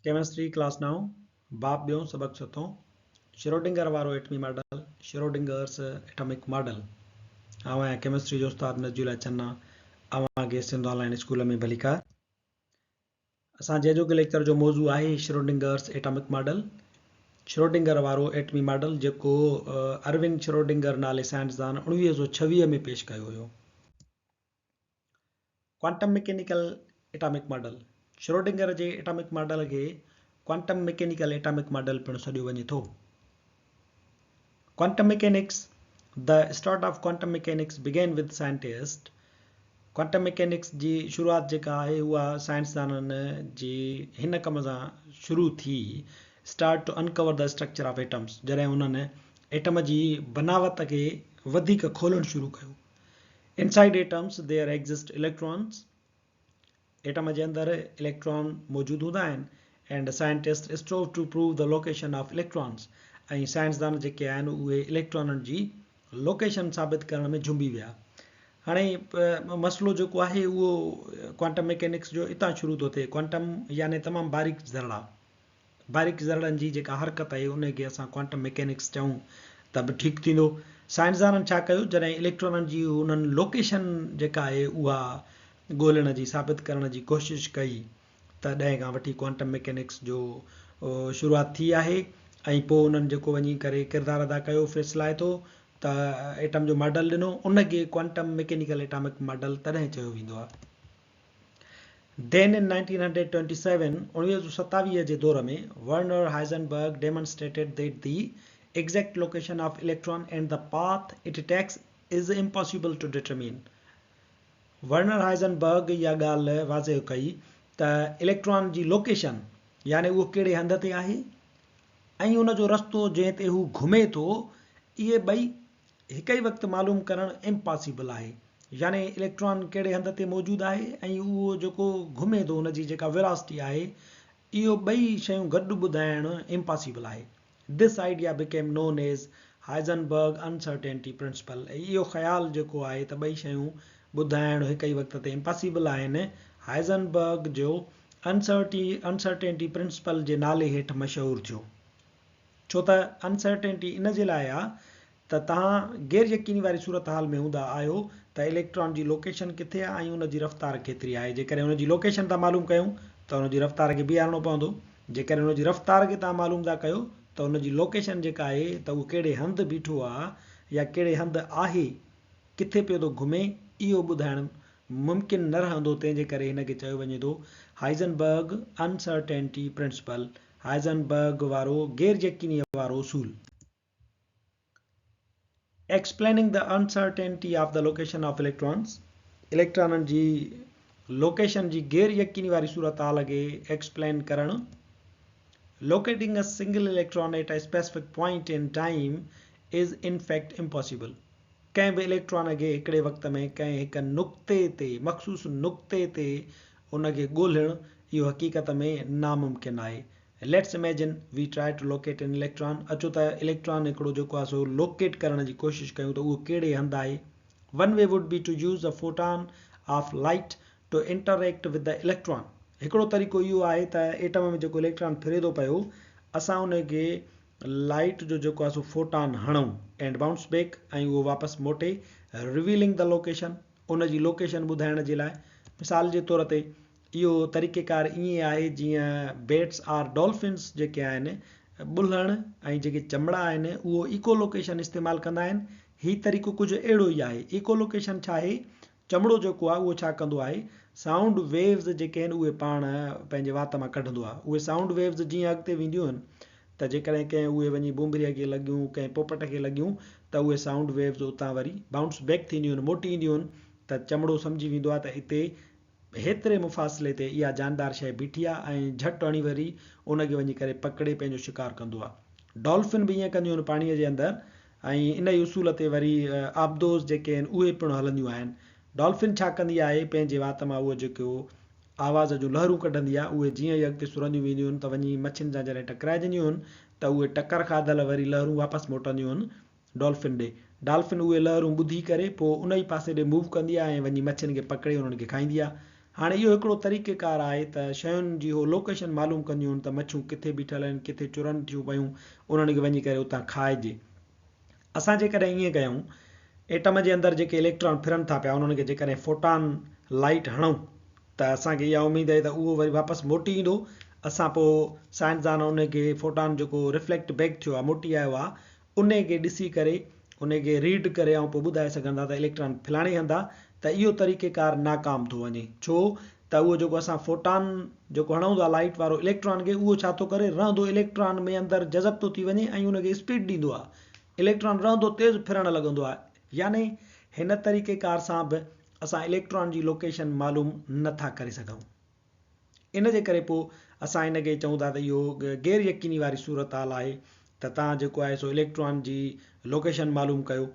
Chemistry class 9 बाब ॿियों सबक चौथों श्रोडिंगर वारो एटमी मॉडल श्रोडिंगर्स एटॉमिक मॉडल आऊं आहियां केमिस्ट्री जो उस्ताद नजूला चन्ना अवांखे सिंध ऑनलाइन स्कूल में भली कार असांजे अॼोके लेक्चर जो मौज़ू आहे श्रोडिंगर्स एटॉमिक मॉडल श्रोडिंगर वारो एटमी मॉडल जेको अरविंद श्रोडिंगर नाले साइंसदान 1926 में पेश कयो हुयो। Quantum mechanical atomic model Schrodinger जे एटॉमिक मॉडल खे क्वांटम मैकेनिकल एटॉमिक मॉडल पिणु सॾियो वञे थो। Quantum mechanics the start of quantum mechanics begin with scientist quantum mechanics जी शुरूआत जेका आहे उहा साइंसदाननि जी हिन कम सां शुरू थी start to uncover the structure of atoms जॾहिं हुननि एटम जी बनावट खे वधीक खोलणु शुरू कयो। Inside atoms there exist electrons atom जे अंदरि इलेक्ट्रॉन मौजूद हूंदा आहिनि and scientist strove to prove the location of electrons ऐं साइंसदान जेके आहिनि उहे इलेक्ट्रॉननि जी लोकेशन साबित करण में जुंबी विया। हाणे मसइलो जेको आहे उहो क्वांटम मैकेनिक्स जो इतां शुरू थो थिए। क्वांटम यानी तमामु बारीक ज़रड़नि जी जेका हरकत आहे उनखे असां क्वांटम मैकेनिक्स चऊं त बि ठीकु थींदो। साइंसदाननि छा कयो जॾहिं इलेक्ट्रॉननि जी उन्हनि लोकेशन जेका आहे उहा ॻोल्हण जी साबित करण जी कोशिशि कई तॾहिं खां वठी क्वांटम मैकेनिक्स जो शुरूआति थी आहे ऐं पोइ उन्हनि जेको वञी करे किरदारु अदा कयो फैसलाए थो त एटम जो मॉडल ॾिनो उनखे क्वांटम मैकेनिकल एटॉमिक मॉडल तॾहिं चयो वेंदो आहे। Then in 1927 जे दौर में Werner हाइज़नबर्ग demonstrated that the exact location of electron and the path it takes is impossible to determine. Werner Heisenberg इहा ॻाल्हि वाज़े कई त इलेक्ट्रॉन जी लोकेशन यानी उहो कहिड़े हंध ते आहे ऐं उन जो रस्तो जंहिं ते हू घुमे थो इहे ॿई हिक ई वक़्तु मालूम करणु इम्पॉसिबल आहे। यानी इलेक्ट्रॉन कहिड़े हंध ते मौजूदु आहे ऐं उहो जेको घुमे थो उनजी जेका वेलोसिटी आहे इहो ॿई शयूं गॾु ॿुधाइणु इम्पॉसिबल आहे। This idea became known as Heisenberg uncertainty principle. इहो ख़्यालु जेको आहे त ॿई शयूं ॿुधाइणु हिक ई वक़्त ते इम्पॉसिबल आहिनि हाइज़नबर्ग जो अनसर्टेनिटी प्रिंसिपल जे नाले हेठि मशहूरु थियो। छो त अनसर्टेनिटी इन जे लाइ आहे त तव्हां गैर यकीनी वारी सूरत हाल में हूंदा आहियो त इलेक्ट्रॉन जी लोकेशन किथे आहे ऐं उनजी रफ़्तार केतिरी आहे। जेकॾहिं उनजी लोकेशन था मालूम कयूं त उनजी रफ़्तार खे बीहारणो पवंदो। जेकॾहिं उनजी रफ़्तार खे तव्हां मालूम था कयो त उनजी लोकेशन जेका आहे त उहो कहिड़े हंधि बीठो आहे या कहिड़े हंधि आहे किथे पियो थो घुमे इहो ॿुधाइणु मुमकिन न रहंदो। तंहिंजे करे हिनखे चयो वञे थो हाइज़नबर्ग अनसर्टेनिटी प्रिंसिपल हाइज़नबर्ग वारो गैर यकीनी वारो उसूल। Explaining the uncertainty of the location of electrons इलेक्ट्रॉननि जी लोकेशन जी गैर यकीनी वारी सूरत हाल खे एक्सप्लेन करणु। Locating a single electron at a specific point in time is in fact impossible. कंहिं बि इलेक्ट्रॉन खे हिकिड़े वक़्त में कंहिं हिकु नुक़्ते ते मख़सूस नुक़्ते ते उनखे ॻोल्हणु इहो हक़ीक़त में नामुमकिन आहे। Let's imagine we try to locate an electron. अचो त इलेक्ट्रॉन हिकिड़ो जेको आहे सो लोकेट करण जी कोशिशि कयूं त उहो कहिड़े हंधि आहे। One way would be to use a photon of light to interact with the electron. हिकिड़ो तरीक़ो इहो आहे त एटम में जेको इलेक्ट्रॉन फिरे थो पियो असां उनखे लाइट जो जेको आहे सो फोटॉन हणूं एंड बाउंस बैक ऐं उहो वापसि मोटे रिवीलिंग द लोकेशन उनजी लोकेशन ॿुधाइण जे लाइ। मिसाल जे तौर ते इहो तरीक़ेकार ईअं आहे जीअं बेट्स आर डॉल्फिन्स जेके आहिनि ॿुल्हण ऐं जेके चमड़ा आहिनि उहो इको लोकेशन इस्तेमालु कंदा आहिनि। हीउ तरीक़ो कुझु अहिड़ो ई आहे। इको लोकेशन छा आहे चमड़ो जेको आहे उहो छा कंदो आहे साउंड वेव्स जेके आहिनि उहे पाण पंहिंजे वात मां कढंदो आहे। उहे साउंड वेव्स जीअं अॻिते वेंदियूं आहिनि त जेकॾहिं कंहिं उहे वञी बुम्बरीअ खे लॻियूं कंहिं पोपट खे लॻियूं त उहे साउंड वेव्स उतां वरी बाउंस बैक थींदियूं आहिनि मोटी ईंदियूं आहिनि त चमड़ो सम्झी वेंदो आहे त हिते हेतिरे मुफ़ासिले ते इहा जानदार शइ बीठी आहे ऐं झटि हणी वरी उनखे वञी करे पकिड़े पंहिंजो शिकार कंदो आहे। डॉल्फिन बि ईअं कंदियूं आहिनि पाणीअ जे अंदरि ऐं इन ई उसूल ते वरी आबदोस जेके आहिनि उहे पिणु हलंदियूं आहिनि। डॉल्फिन छा कंदी आहे पंहिंजे वात मां उहो जेको आवाज़ जो लहरूं कढंदी आहे उहे जीअं ई अॻिते सुरंदियूं वेंदियूं आहिनि त वञी मच्छियुनि सां जॾहिं टकराइजंदियूं आहिनि त उहे टकर खाधल वरी लहरूं वापसि मोटंदियूं आहिनि डॉल्फिन ॾे। डॉल्फिन उहे लहरूं ॿुधी करे पोइ उन ई पासे ॾे मूव कंदी आहे ऐं वञी मच्छियुनि खे पकिड़े उन्हनि खे खाईंदी आहे। हाणे इहो हिकिड़ो तरीक़ेकार आहे त शयुनि जी उहो लोकेशन मालूम कंदियूं आहिनि त मच्छूं किथे बीठल आहिनि, किथे चुरनि थियूं पयूं, उन्हनि खे वञी करे उतां खाइजे। असां जेकॾहिं ईअं कयूं, एटम जे अंदरि जेके इलेक्ट्रॉन फिरनि था पिया उन्हनि खे जेकॾहिं फोटान लाइट हणूं त असांखे इहा उमेद आहे त उहो वरी वापसि मोटी ईंदो। असां पोइ साइंसदान उन खे फोटान जेको रिफ्लेक्ट बैक थियो आहे, मोटी आयो आहे, उन खे ॾिसी करे उन खे रीड करे ऐं पोइ ॿुधाए सघंदा त इलेक्ट्रॉन फलाणे हंधा। त इहो तरीक़ेकार नाकाम थो वञे, छो त उहो जेको असां फोटान जेको हणूं था लाइट वारो इलेक्ट्रॉन खे, उहो छा थो करे, रहंदो इलेक्ट्रॉन में अंदरि जज़ब थो थी वञे ऐं उनखे स्पीड ॾींदो आहे। इलेक्ट्रॉन रहंदो तेज़ फिरणु लॻंदो आहे। यानी हिन तरीक़ेकार सां बि असां इलेक्ट्रॉन जी लोकेशन मालूम नथा करे सघूं। इन जे करे पोइ असां इन खे चऊं था त इहो गैर यकीनी वारी सूरत हाल आहे त तव्हां जेको आहे सो इलेक्ट्रॉन जी लोकेशन मालूम कयो।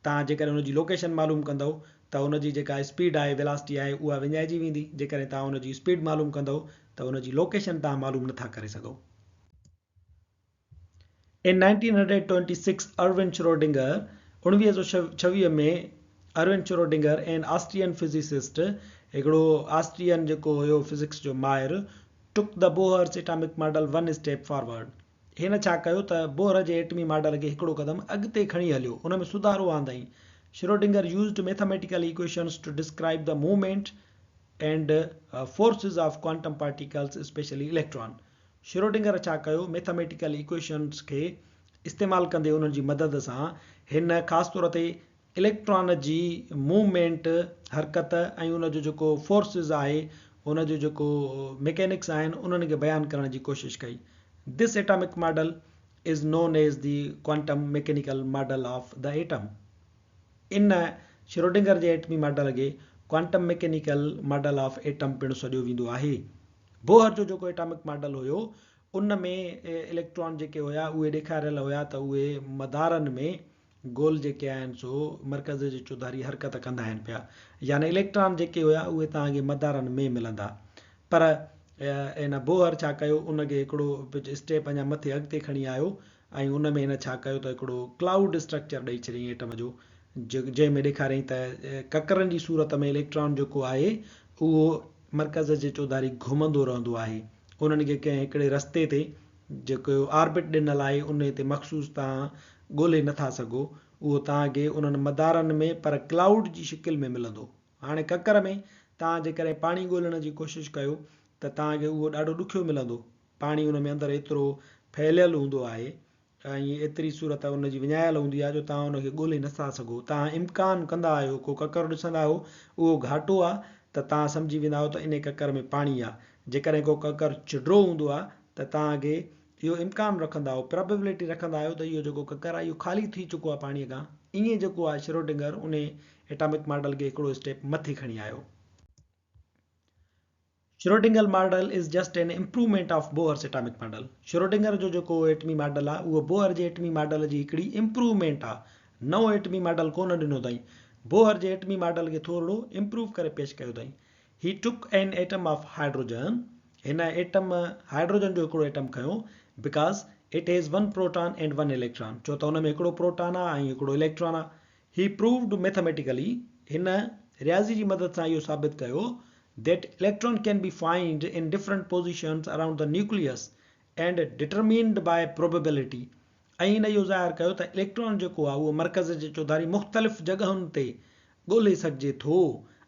तव्हां जेकॾहिं उनजी लोकेशन मालूम कंदव त उनजी जेका स्पीड आहे, वेलासिटी आहे, उहा विञाइजी वेंदी। जेकॾहिं तव्हां उनजी स्पीड मालूम कंदव त उनजी लोकेशन तव्हां मालूम नथा करे सघो। In 1926, Erwin Schrödinger 1926 में Irwin Schrodinger and Austrian physicist, हिकिड़ो ऑस्ट्रियन जेको हुयो फिजिक्स जो माहिर, took the Bohr's atomic model one step forward. हिन छा कयो त बोहर जे एटमी मॉडल खे हिकिड़ो क़दम अॻिते खणी हलियो, उन में सुधारो आंदई। Schrodinger used mathematical equations to describe the movement and forces of quantum particles, specially electron. Schrodinger छा कयो, मैथमेटिकल इक्वेशंस खे इस्तेमालु कंदे उन्हनि जी मदद सां हिन ख़ासि तौर ते इलेक्ट्रॉन जी मूवमेंट, हरकत ऐं उनजो जेको फोर्सिस आहे, उनजो जेको मैकेनिक्स आहिनि, उन्हनि खे बयानु करण जी कोशिशि कई। This atomic model is known as the quantum mechanical model of the atom. इन श्रोडिंगर जे एटमी मॉडल खे quantum mechanical model of atom पिणु सॾियो वेंदो आहे। बोहर जो जेको एटॉमिक मॉडल हुयो, उन में इलेक्ट्रॉन जेके हुया उहे ॾेखारियल हुया त उहे मदारनि में गोल जेके आहिनि सो मर्कज़ जे चौधारी हरकत कंदा आहिनि पिया। यानी इलेक्ट्रॉन जेके हुया उहे तव्हांखे मदारनि में मिलंदा। पर इन बोहर छा कयो, उनखे हिकिड़ो स्टेप अञा मथे अॻिते खणी आयो ऐं उन में हिन छा कयो त हिकिड़ो क्लाउड स्ट्रक्चर ॾेई छॾियईं एटम जो, जंहिंमें ॾेखारियईं त ककरनि जी सूरत में इलेक्ट्रॉन जेको आहे उहो मर्कज़ जे चौधारी घुमंदो रहंदो आहे। उन्हनि खे कंहिं हिकिड़े रस्ते ते जेको ऑर्बिट ॾिनल आहे उन ते मख़सूस तव्हां ॻोल्हे नथा सघो, उहो तव्हांखे उन्हनि मदारनि में पर क्लाउड जी शिकिल में मिलंदो। हाणे ककर में तव्हां जेकॾहिं पाणी ॻोल्हण जी कोशिशि कयो त तव्हांखे उहो ॾाढो ॾुखियो मिलंदो। पाणी उन में अंदरि एतिरो फैलियल हूंदो आहे ऐं एतिरी सूरत उनजी विञायल हूंदी आहे जो तव्हां उनखे ॻोल्हे नथा सघो। तव्हां इम्कान कंदा आहियो, को ककर ॾिसंदा आहियो उहो घाटो आहे त तव्हां सम्झी वेंदा आहियो त इन ककर में पाणी आहे। जेकॾहिं को ककर चिडो हूंदो आहे त तव्हांखे इहो इम्कान रखंदा आहियो, प्रोबेबिलिटी रखंदा आहियो त इहो जेको ककर आहे इहो ख़ाली थी चुको आहे पाणीअ खां। ईअं जेको आहे श्रोडिंगर उन एटॉमिक मॉडल खे हिकिड़ो स्टेप मथे खणी आयो। Schrodinger model is just an improvement of Bohr's atomic model. Schrodinger जो जेको एटमी मॉडल आहे उहो बोहर जे एटमी मॉडल जी हिकिड़ी इम्प्रूवमेंट आहे। नओं एटमी मॉडल कोन ॾिनो अथई, बोहर जे एटमी मॉडल खे थोरो इम्प्रूव करे पेश कयो अथई। ही took an atom of hydrogen, हिन एटम हाइड्रोजन जो हिकिड़ो एटम खयो, because it has one proton and one electron, छो त हुन में हिकिड़ो प्रोटॉन आहे ऐं हिकिड़ो इलेक्ट्रॉन आहे। ही प्रूव्ड मैथमेटिकली, हिन रियाज़ी जी मदद सां इहो साबित कयो that electron can be found in different positions around the nucleus and determined by probability। ऐं हिन इहो ज़ाहिर कयो त इलेक्ट्रॉन जेको आहे उहो मर्कज़ जे चौधारी मुख़्तलिफ़ जॻहुनि ते ॻोल्हे सघिजे थो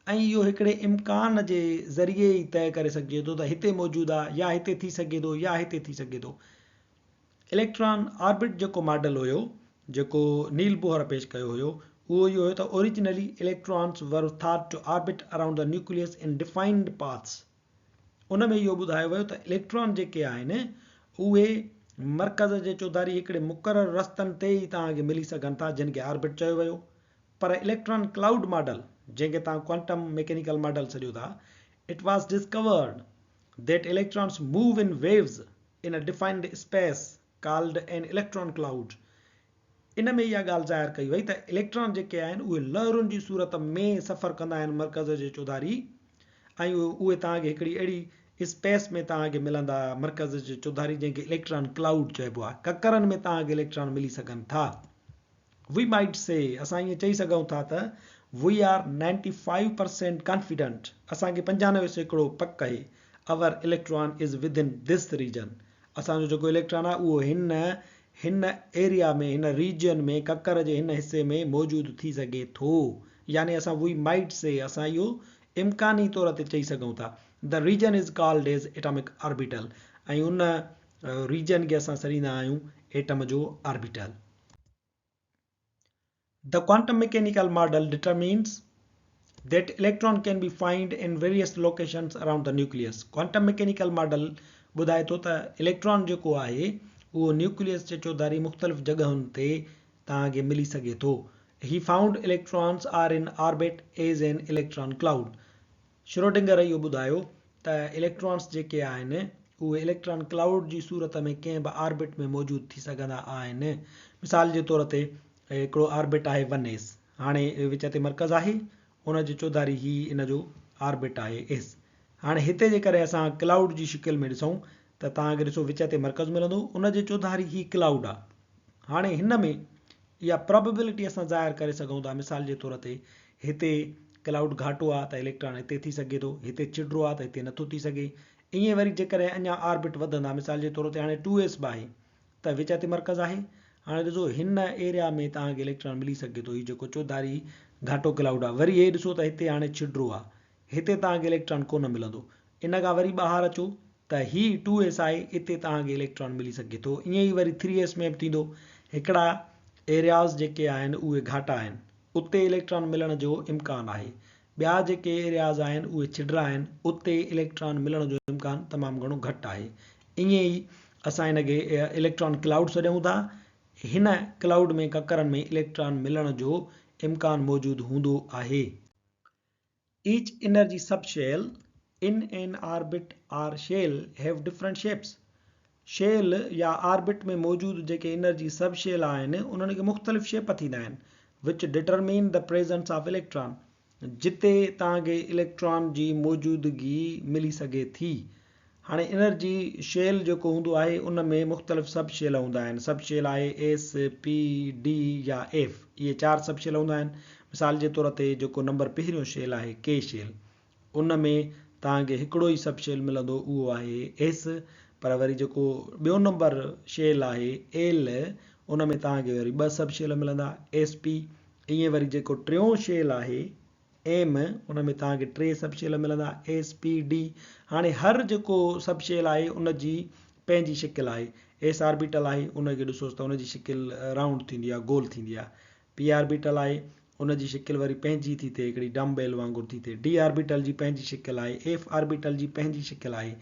ऐं इहो हिकिड़े इम्कान जे ज़रिए ई तय करे सघिजे थो त हिते मौजूदु आहे या हिते थी सघे थो या हिते थी सघे थो। इलेक्ट्रॉन ऑर्बिट जेको मॉडल हुयो, जेको नील बोहर पेश कयो हुयो, उहो इहो हुयो त originally electrons were thought to orbit around the nucleus in defined paths. उन में इहो ॿुधायो वियो त इलेक्ट्रॉन जेके आहिनि उहे मर्कज़ जे चौधारी हिकिड़े मुक़ररु रस्तनि ते ई तव्हांखे मिली सघनि था, जिन खे ऑर्बिट चयो वियो। पर इलेक्ट्रॉन क्लाउड मॉडल, जंहिंखे तव्हां क्वांटम मैकेनिकल मॉडल सॾियो था, it was discovered that electrons move in waves in a defined space called an electron cloud. इन में इहा ॻाल्हि ज़ाहिर कई वई त इलेक्ट्रॉन जेके आहिनि उहे लहरुनि जी सूरत में सफ़र कंदा आहिनि मर्कज़ जे चौधारी, ऐं उहे तव्हांखे हिकिड़ी अहिड़ी स्पेस में तव्हांखे मिलंदा मर्कज़ जे चौधारी, जंहिंखे इलेक्ट्रॉन क्लाउड चइबो आहे। ककरनि में तव्हांखे इलेक्ट्रॉन मिली सघनि था। वी माइट से, असां ईअं चई सघूं था त वी आर 95% कॉन्फिडेंट, असांखे 95% पक आहे, our electron is within this region, असांजो जेको इलेक्ट्रॉन आहे उहो हिन एरिया में, हिन रीजन में, ककर जे हिन हिस्से में मौजूदु थी सघे थो। यानी असां वी माइट से, असां इहो इम्कानी तौर ते चई सघूं था। The region is called as atomic orbital, ऐं उन रीजन खे असां सॾींदा आहियूं एटम जो orbital. The quantum mechanical model determines that electron can be found in various locations around the nucleus. Quantum mechanical model ॿुधाए थो त इलेक्ट्रॉन जेको आहे उहो न्यूक्लियस जे चौधारी मुख़्तलिफ़ जॻहुनि ते तव्हांखे मिली सघे थो। He found electrons are in orbit as an electron cloud. Schrodinger इहो ॿुधायो त इलेक्ट्रॉन्स जेके आहिनि उहे इलेक्ट्रॉन क्लाउड जी सूरत में कंहिं बि ऑर्बिट में मौजूदु थी सघंदा आहिनि। मिसाल जे तौर ते हिकिड़ो ऑर्बिट आहे 1s, हाणे विच ते मर्कज़ आहे, उन जे चौधारी ही इन जो ऑर्बिट आहे s। हाणे हिते जे करे असां क्लाउड जी शिकिल में ॾिसूं त तव्हांखे ॾिसो विच ते मर्कज़ मिलंदो, उन जे चौधारी ही क्लाउड आहे। हाणे हिन में इहा प्रोबेबिलिटी असां ज़ाहिर करे सघूं था। मिसाल जे तौर ते हिते क्लाउड घाटो आहे त इलेक्ट्रॉन हिते थी सघे थो, हिते चिडरो आहे त हिते नथो थी सघे। ईअं वरी जेकॾहिं अञा ऑर्बिट वधंदा, मिसाल जे तौर ते हाणे 2s बि आहे त विच ते मर्कज़ आहे। हाणे ॾिसो हिन एरिया में तव्हांखे इलेक्ट्रॉन मिली सघे थो, हीउ जेको चौधारी घाटो क्लाउड आहे। वरी हे ॾिसो त हिते हाणे छिडरो आहे, हिते तव्हांखे इलेक्ट्रॉन कोन मिलंदो। इन खां वरी ॿाहिरि अचो त ही 2s आहे, हिते तव्हांखे इलेक्ट्रॉन मिली सघे थो। ईअं ई वरी 3s में बि थींदो। हिकिड़ा एरियाज़ जेके आहिनि उहे घाटा आहिनि, उते इलेक्ट्रॉन मिलण जो इम्कानु आहे। ॿिया जेके एरियाज़ आहिनि उहे छिडरा आहिनि, उते इलेक्ट्रॉन मिलण जो इम्कानु तमामु घणो घटि आहे। ईअं ई असां हिनखे इलेक्ट्रॉन क्लाउड सॾूं था। हिन क्लाउड में, ककरनि में इलेक्ट्रॉन मिलण जो इम्कानु मौजूदु हूंदो आहे। Each energy subshell in an orbit or shell have different shapes. Shell या ऑर्बिट में मौजूदु जेके एनर्जी सब शेल आहिनि उन्हनि खे मुख़्तलिफ़ शेप थींदा आहिनि, विच determine the presence of electron, जिते तव्हांखे इलेक्ट्रॉन जी मौजूदगी मिली सघे थी। हाणे एनर्जी शेल जेको हूंदो आहे उन में मुख़्तलिफ़ सब शेल हूंदा आहिनि। सब शेल आहे एस, पी, डी या एफ, इहे 4 सब शेल हूंदा आहिनि। मिसाल जे तौर ते जेको नंबर पहिरियों शेल आहे के शेल, उन में तव्हांखे हिकिड़ो ई सब शेल मिलंदो, उहो आहे एस। पर वरी जेको ॿियो नंबर शेल आहे एल, उन में तव्हांखे वरी 2 सब शेल मिलंदा, एस पी। ईअं वरी जेको टियों शेल आहे एम, उन में तव्हांखे 3 सब शेल मिलंदा, एस पी डी। हाणे हर जेको सब शेल आहे उन जी पंहिंजी शिकिल आहे। एस ऑर्बिटल आहे, उनखे ॾिसोसि त उन जी शिकिल राउंड थींदी आहे, गोल थींदी आहे। पी ऑर्बिटल आहे, उन जी शिकिल वरी पंहिंजी थी थिए, हिकिड़ी डम्बेल वांगुरु थी थिए। डी ऑर्बिटल जी पंहिंजी शिकिल आहे, एफ ऑर्बिटल जी पंहिंजी शिकिल आहे।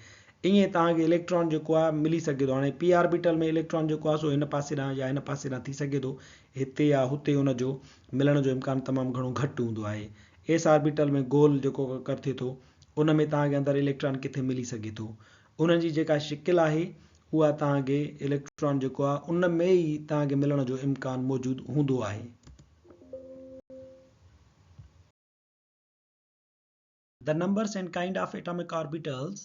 ईअं तव्हांखे इलेक्ट्रॉन जेको आहे मिली सघे थो। हाणे पी ऑर्बिटल में इलेक्ट्रॉन जेको आहे सो हिन पासे ॾांहुं या हिन पासे ॾांहुं थी सघे थो, हिते या हुते उनजो मिलण जो इम्कानु तमामु घणो घटि हूंदो आहे। एस ऑर्बिटल में गोल जेको कर थिए थो, उन में तव्हांखे अंदरि इलेक्ट्रॉन किथे मिली सघे थो। उन जी जेका शिकिल आहे उहा तव्हांखे इलेक्ट्रॉन जेको आहे उन में ई तव्हांखे मिलण जो इम्कानु मौजूदु हूंदो आहे। The numbers and kind of atomic orbitals,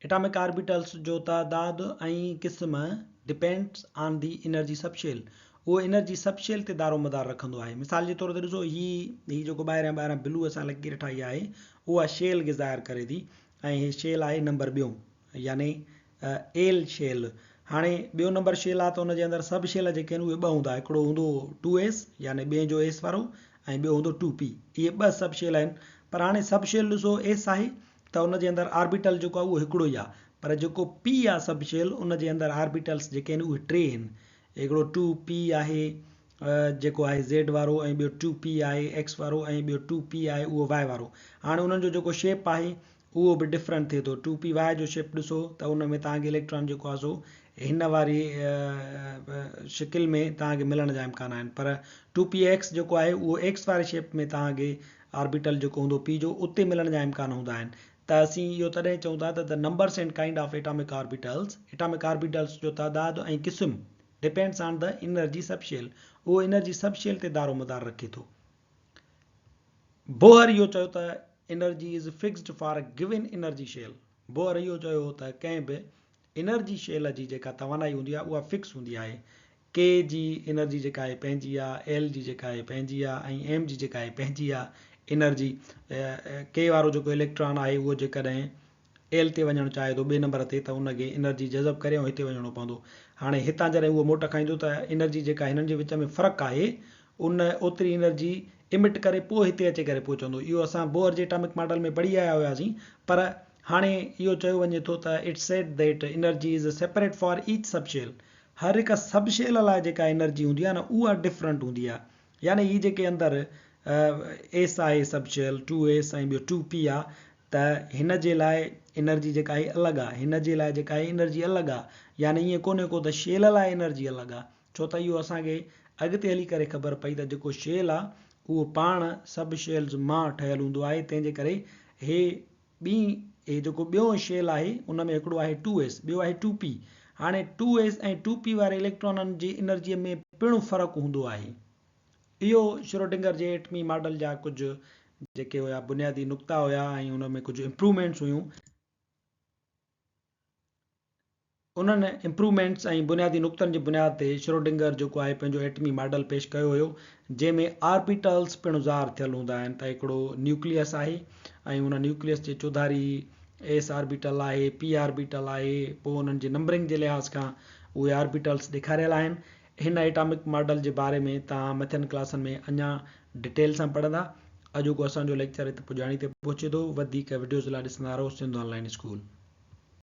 atomic orbitals जो तादाद ऐं क़िस्म depends on the energy subshell, उहो एनर्जी सबशेल ते दारो मदार रखंदो आहे। मिसाल जे तौर ते ॾिसो ही जेको ॿाहिरां ब्लू असां लॻी रठाई आहे उहा शेल खे ज़ाहिर करे थी, ऐं हीअ शेल आहे नंबर ॿियों, यानी एल शेल। हाणे ॿियो नंबर शेल आहे त उनजे अंदरि सब शेल जेके आहिनि उहे 2 हूंदा। हिकिड़ो हूंदो 2s यानी ॿिए जो एस वारो, ऐं ॿियो हूंदो 2p। इहे 2 सब शेल आहिनि। पर हाणे सब शेल ॾिसो एस आहे त उनजे अंदरि ऑर्बिटल जेको आहे उहो हिकिड़ो ई आहे। पर जेको पी आहे सब शेल, उनजे अंदरि ऑर्बिटल्स जेके आहिनि उहे 3 आहिनि। हिकिड़ो 2p आहे जेको आहे ज़ेड वारो, ऐं ॿियो 2p आहे एक्स वारो, ऐं ॿियो 2p आहे उहो वाई वारो। हाणे उन्हनि जो जेको शेप आहे उहो बि डिफरेंट थिए थो। 2p वाई जो शेप ॾिसो त उन में तव्हांखे इलेक्ट्रॉन जेको आहे सो हिन वारी शिकिल में तव्हांखे मिलण जा इम्कान आहिनि। पर 2px जेको आहे उहो एक्स वारे शेप में तव्हांखे ऑर्बिटल जेको हूंदो पी जो, उते मिलण जा इम्कान हूंदा आहिनि। त असीं इहो तॾहिं चऊं था त the numbers and kind of atomic orbitals जो तादाद ऐं क़िस्म depends on the energy subshell, उहो एनर्जी सबशेल ते दारो मदार रखे थो। बोहर इहो चयो त energy is fixed for a given energy shell. Bohr इहो चयो त कंहिं बि एनर्जी शेल जी जेका तवानाई हूंदी आहे उहा फिक्स हूंदी आहे। के जी एनर्जी जेका आहे पंहिंजी आहे, एल जी जेका आहे पंहिंजी आहे, ऐं एम जी जेका आहे पंहिंजी आहे एनर्जी। के वारो जेको इलेक्ट्रॉन आहे उहो जेकॾहिं एल ते वञणु चाहे थो ॿिए नंबर ते, त उनखे एनर्जी जज़ब करे ऐं हिते वञिणो पवंदो। हाणे हितां जॾहिं उहो मोट खाईंदो त एनर्जी जेका हिननि जे विच में फ़र्क़ु आहे उन ओतिरी एनर्जी इमिट करे पोइ हिते अची करे पहुचंदो। इहो असां बोर जे एटॉमिक मॉडल में पढ़ी आया हुआसीं, पर हाणे इहो चयो वञे थो त it's said that energy is separate for each sub shell. हर हिकु सब शेल लाइ जेका एनर्जी हूंदी आहे न उहा डिफरेंट हूंदी आहे। यानी हीअ जेके अंदरि एस आहे सब शेल 2s ऐं ॿियो 2p आहे, त हिन जे लाइ एनर्जी जेका आहे अलॻि आहे, हिन जे लाइ जेका आहे एनर्जी अलॻि आहे। यानी ईअं कोन्हे को त शेल लाइ एनर्जी अलॻि आहे, छो त इहो असांखे अॻिते हली करे ख़बर पई त जेको शेल आहे उहो पाण सब शेल्स मां ठहियलु हूंदो आहे। तंहिंजे करे हे जेको ॿियो शेल आहे उन में हिकिड़ो आहे 2s, ॿियो आहे 2p। हाणे 2s ऐं 2p वारे इलेक्ट्रॉननि जी एनर्जीअ में पिणु फ़र्क़ु हूंदो आहे। इहो श्रोडिंगर जे एटमी मॉडल जा कुझु जेके हुया बुनियादी नुक़्ता हुया ऐं उन में कुझु इम्प्रूवमेंट्स हुयूं। उन्हनि इम्प्रूवमेंट्स ऐं बुनियादी नुक़्तनि जी बुनियाद ते श्रोडिंगर जेको आहे पंहिंजो एटमी मॉडल पेश कयो हुयो, जंहिंमें ऑर्बिटल्स पिणु ज़ार थियल हूंदा आहिनि। त हिकिड़ो न्यूक्लियस आहे ऐं उन न्यूक्लियस जे चौधारी एस ऑर्बिटल आहे, पी ऑर्बिटल आहे, पोइ उन्हनि जे नंबरिंग जे लिहाज़ खां उहे ऑर्बिटल्स ॾेखारियल आहिनि। हिन एटॉमिक मॉडल जे बारे में तव्हां मथियनि क्लासनि में अञा डिटेल सां पढ़ंदा। अॼोको असांजो लेक्चर हिते पुॼाणी ते पहुचे थो। वधीक वीडियोज़ लाइ ॾिसंदा रहो सिंध ऑनलाइन स्कूल।